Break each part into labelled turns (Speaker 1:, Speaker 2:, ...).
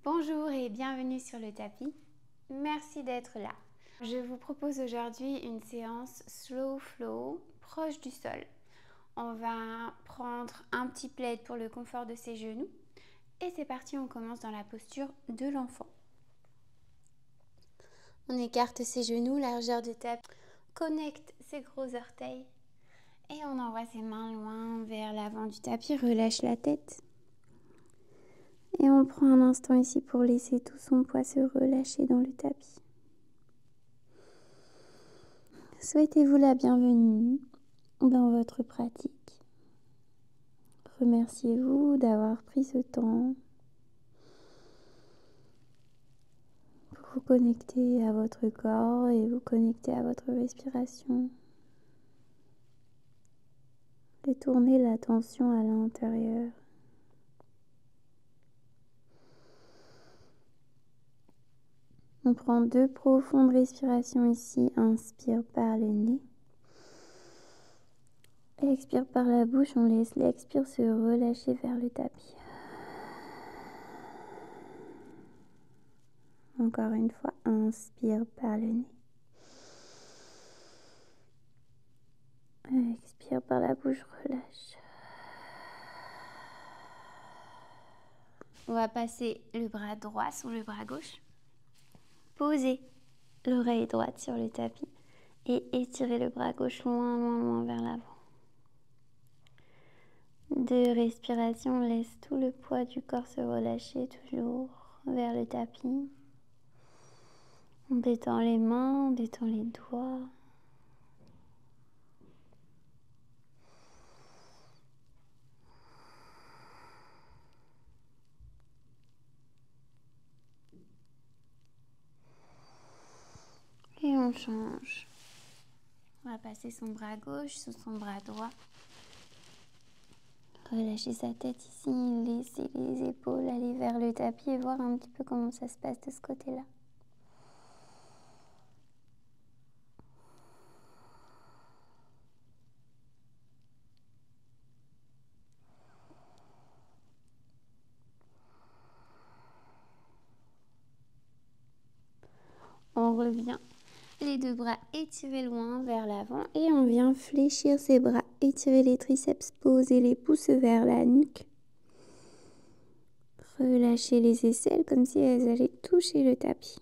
Speaker 1: Bonjour et bienvenue sur le tapis. Merci d'être là. Je vous propose aujourd'hui une séance slow flow proche du sol. On va prendre un petit plaid pour le confort de ses genoux. Et c'est parti, on commence dans la posture de l'enfant. On écarte ses genoux, largeur de tapis. Connecte ses gros orteils. Et on envoie ses mains loin vers l'avant du tapis. Relâche la tête. Et on prend un instant ici pour laisser tout son poids se relâcher dans le tapis. Souhaitez-vous la bienvenue dans votre pratique. Remerciez-vous d'avoir pris ce temps pour vous connecter à votre corps et vous connecter à votre respiration. Détournez l'attention à l'intérieur. On prend 2 profondes respirations ici. Inspire par le nez. Expire par la bouche. On laisse l'expire se relâcher vers le tapis. Encore une fois, inspire par le nez. Expire par la bouche, relâche. On va passer le bras droit sur le bras gauche. Posez l'oreille droite sur le tapis et étirez le bras gauche loin, loin, loin vers l'avant. 2 respirations, laisse tout le poids du corps se relâcher toujours vers le tapis. On détend les mains, on détend les doigts. Et on change. On va passer son bras gauche sous son bras droit. Relâchez sa tête ici, laissez les épaules aller vers le tapis et voir un petit peu comment ça se passe de ce côté-là. On revient, les 2 bras étirés loin vers l'avant et on vient fléchir ses bras, étirer les triceps, poser les pouces vers la nuque. Relâchez les aisselles comme si elles allaient toucher le tapis.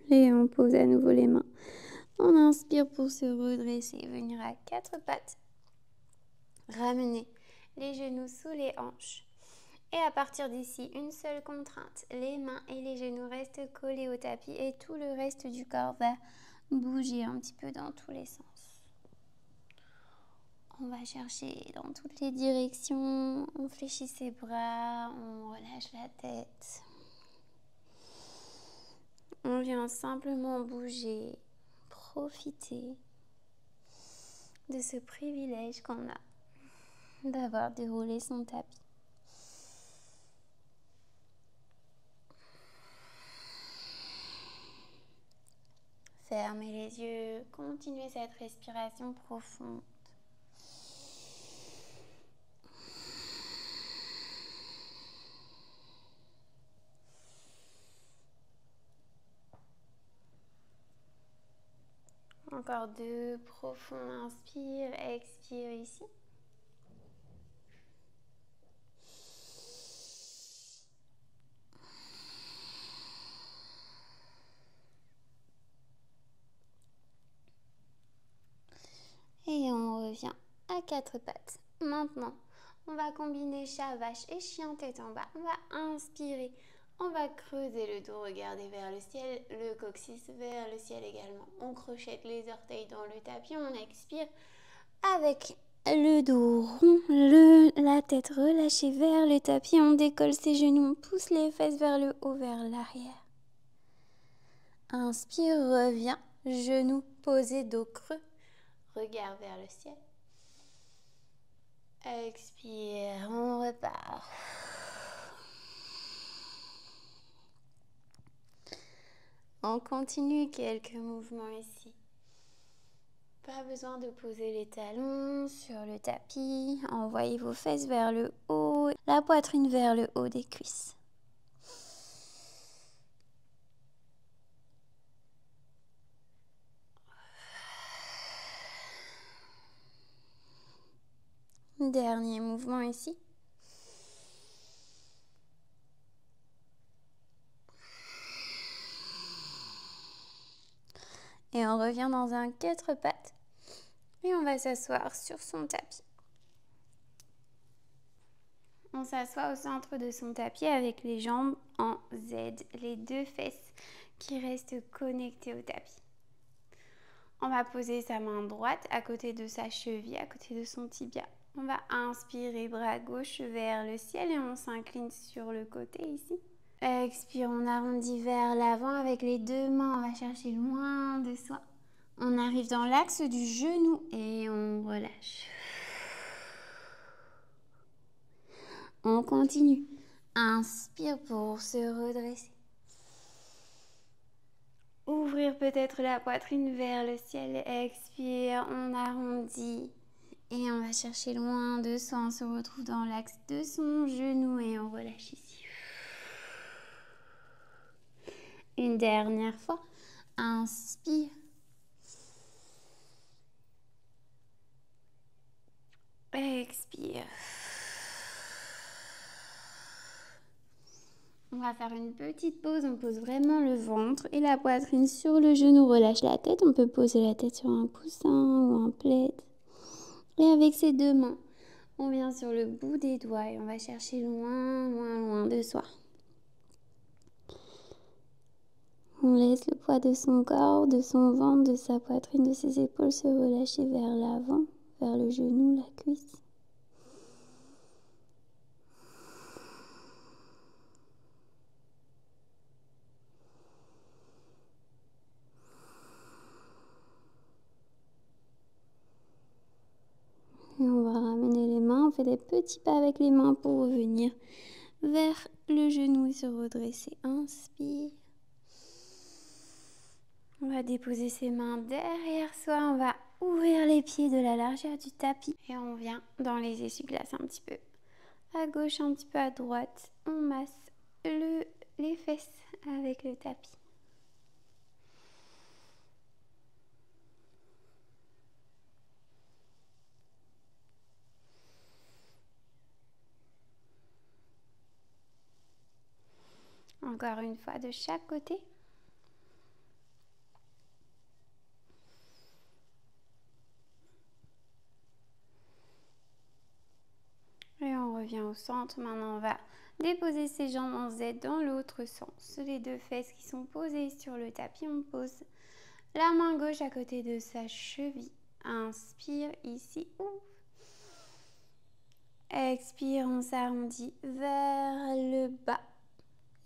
Speaker 1: Et on pose à nouveau les mains. On inspire pour se redresser, venir à 4 pattes. Ramener les genoux sous les hanches. Et à partir d'ici, une seule contrainte. Les mains et les genoux restent collés au tapis et tout le reste du corps va bouger un petit peu dans tous les sens. On va chercher dans toutes les directions. On fléchit ses bras, on relâche la tête. On vient simplement bouger, profiter de ce privilège qu'on a d'avoir déroulé son tapis. Fermez les yeux, continuez cette respiration profonde. Encore 2 profonds, inspire, expire ici. Et on revient à 4 pattes. Maintenant, on va combiner chat, vache et chien tête en bas. On va inspirer, on va creuser le dos, regarder vers le ciel, le coccyx vers le ciel également. On crochette les orteils dans le tapis, on expire avec le dos rond, la tête relâchée vers le tapis. On décolle ses genoux, on pousse les fesses vers le haut, vers l'arrière. Inspire, reviens, genoux posés, dos creux. Regard vers le ciel. Expire, on repart. On continue quelques mouvements ici. Pas besoin de poser les talons sur le tapis. Envoyez vos fesses vers le haut, la poitrine vers le haut des cuisses. Dernier mouvement ici. Et on revient dans un 4 pattes. Et on va s'asseoir sur son tapis. On s'assoit au centre de son tapis avec les jambes en Z, les deux fesses qui restent connectées au tapis. On va poser sa main droite à côté de sa cheville, à côté de son tibia. On va inspirer, bras gauche vers le ciel et on s'incline sur le côté ici. Expire, on arrondit vers l'avant avec les deux mains. On va chercher loin de soi. On arrive dans l'axe du genou et on relâche. On continue. Inspire pour se redresser. Ouvrir peut-être la poitrine vers le ciel. Expire, on arrondit. Et on va chercher loin de soi. On se retrouve dans l'axe de son genou et on relâche ici. Une dernière fois. Inspire. Expire. On va faire une petite pause. On pose vraiment le ventre et la poitrine sur le genou. Relâche la tête. On peut poser la tête sur un coussin ou un plaid. Et avec ses deux mains, on vient sur le bout des doigts et on va chercher loin, loin, loin de soi. On laisse le poids de son corps, de son ventre, de sa poitrine, de ses épaules se relâcher vers l'avant, vers le genou, la cuisse. Et on va ramener les mains, on fait des petits pas avec les mains pour revenir vers le genou et se redresser. Inspire. On va déposer ses mains derrière soi, on va ouvrir les pieds de la largeur du tapis et on vient dans les essuie-glaces un petit peu à gauche, un petit peu à droite. On masse les fesses avec le tapis. Encore une fois de chaque côté. Et on revient au centre. Maintenant, on va déposer ses jambes en Z dans l'autre sens. Les deux fesses qui sont posées sur le tapis, on pose la main gauche à côté de sa cheville. Inspire ici, ouvre. Expire, on s'arrondit vers le bas.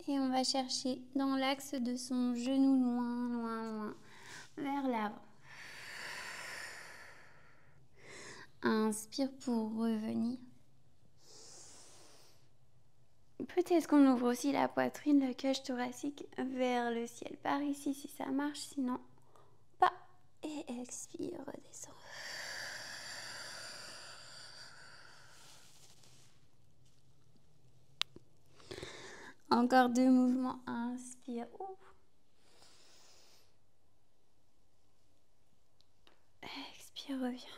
Speaker 1: Et on va chercher dans l'axe de son genou loin, loin, loin, vers l'avant. Inspire pour revenir. Peut-être qu'on ouvre aussi la poitrine, la cage thoracique vers le ciel. Par ici si ça marche, sinon pas. Et expire, redescend. Encore deux mouvements. Inspire, ouvre. Expire, reviens.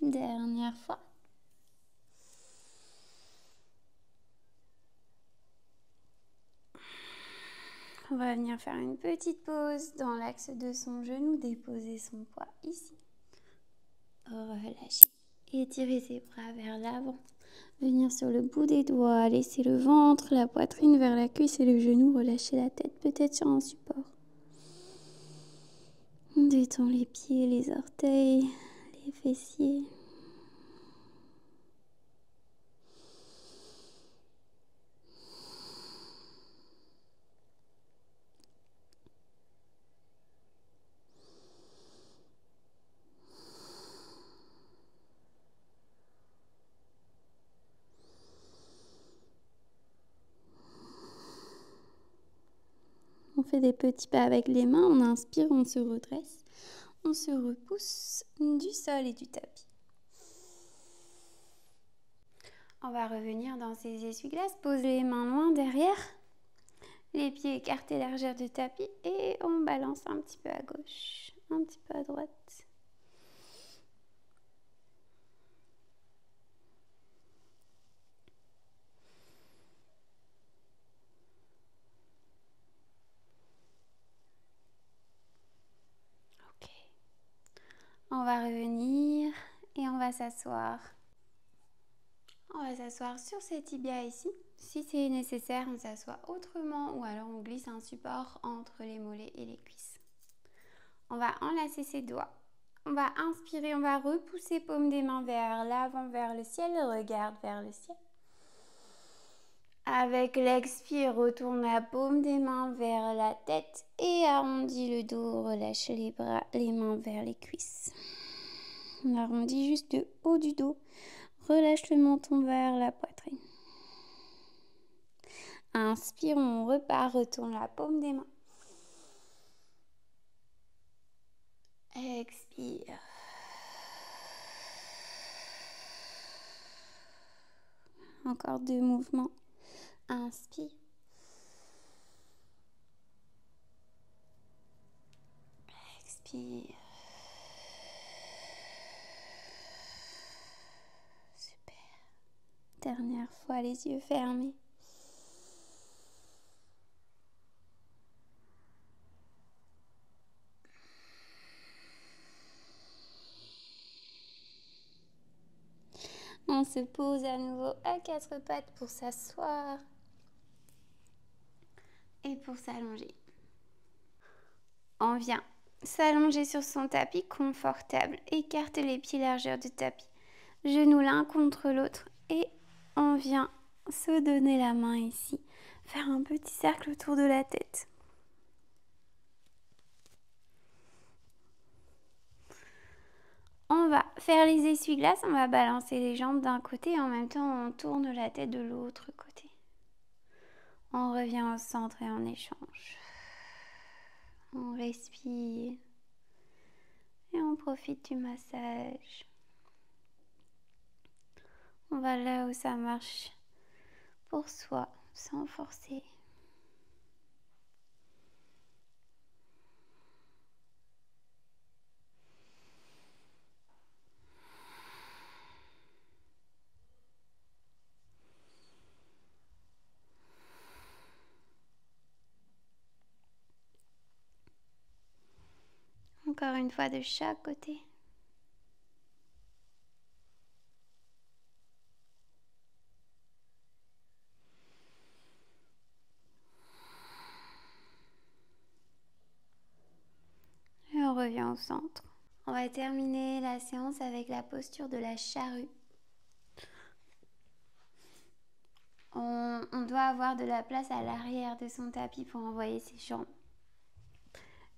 Speaker 1: Dernière fois. On va venir faire une petite pause dans l'axe de son genou, déposer son poids ici. Relâcher. Étirer ses bras vers l'avant. Venir sur le bout des doigts, laisser le ventre, la poitrine vers la cuisse et le genou, relâcher la tête peut-être sur un support. On détend les pieds, les orteils, les fessiers. On fait des petits pas avec les mains, on inspire, on se redresse, on se repousse du sol et du tapis. On va revenir dans ces essuie-glaces, pose les mains loin derrière, les pieds écartés largeur du tapis et on balance un petit peu à gauche, un petit peu à droite. Ok. On va revenir et on va s'asseoir. On va s'asseoir sur ces tibias ici. Si c'est nécessaire, on s'assoit autrement ou alors on glisse un support entre les mollets et les cuisses. On va enlacer ses doigts. On va inspirer, on va repousser paume des mains vers l'avant, vers le ciel. Regarde vers le ciel. Avec l'expire, retourne la paume des mains vers la tête et arrondis le dos. Relâche les bras, les mains vers les cuisses. On arrondit juste le haut du dos. Relâche le menton vers la poitrine. Inspire, on repart, retourne la paume des mains. Expire. Encore 2 mouvements. Inspire. Expire. Super. Dernière fois, les yeux fermés. On se pose à nouveau à 4 pattes pour s'asseoir et pour s'allonger. On vient s'allonger sur son tapis confortable. Écarte les pieds largeur du tapis. Genoux l'un contre l'autre et on vient se donner la main ici. Faire un petit cercle autour de la tête. On va faire les essuie-glaces, on va balancer les jambes d'un côté et en même temps on tourne la tête de l'autre côté. On revient au centre et on échange. On respire et on profite du massage. On va là où ça marche pour soi, sans forcer. Encore une fois de chaque côté. Et on revient au centre. On va terminer la séance avec la posture de la charrue. On doit avoir de la place à l'arrière de son tapis pour envoyer ses jambes.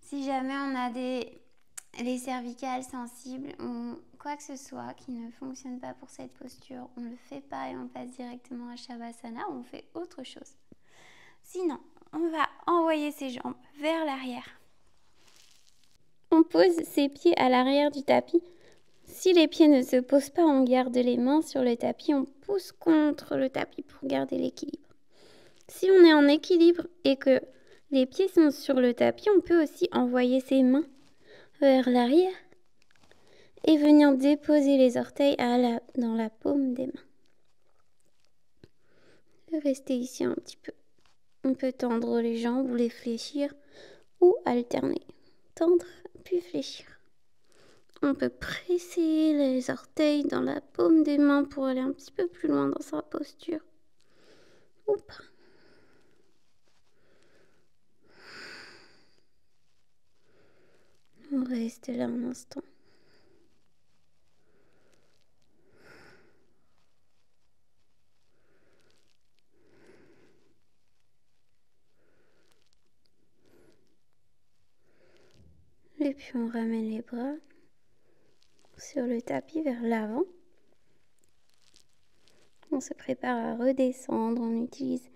Speaker 1: Si jamais on a les cervicales sensibles ou quoi que ce soit qui ne fonctionne pas pour cette posture, on ne le fait pas et on passe directement à Shavasana ou on fait autre chose. Sinon, on va envoyer ses jambes vers l'arrière. On pose ses pieds à l'arrière du tapis. Si les pieds ne se posent pas, on garde les mains sur le tapis, on pousse contre le tapis pour garder l'équilibre. Si on est en équilibre et que les pieds sont sur le tapis, on peut aussi envoyer ses mains vers l'arrière et venir déposer les orteils dans la paume des mains. Rester ici un petit peu. On peut tendre les jambes ou les fléchir ou alterner. Tendre puis fléchir. On peut presser les orteils dans la paume des mains pour aller un petit peu plus loin dans sa posture. Ou pas. On reste là un instant. Et puis on ramène les bras sur le tapis vers l'avant. On se prépare à redescendre. On utilise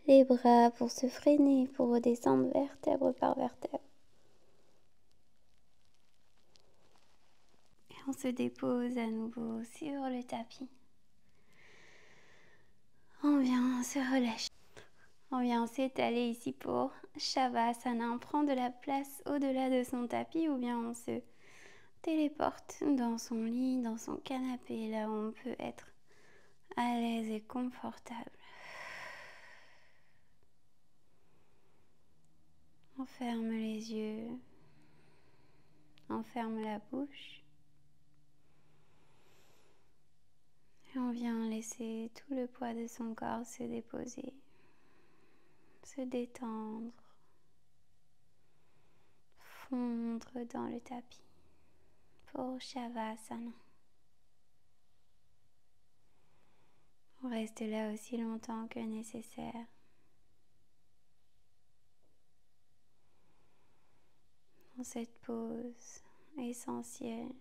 Speaker 1: les bras pour se freiner, pour redescendre vertèbre par vertèbre. Et on se dépose à nouveau sur le tapis. On vient se relâcher. On vient s'étaler ici pour Shavasana. On prend de la place au-delà de son tapis ou bien on se téléporte dans son lit, dans son canapé, là où on peut être à l'aise et confortable. On ferme les yeux, on ferme la bouche et on vient laisser tout le poids de son corps se déposer, se détendre, fondre dans le tapis pour Shavasana. On reste là aussi longtemps que nécessaire. Dans cette pause essentielle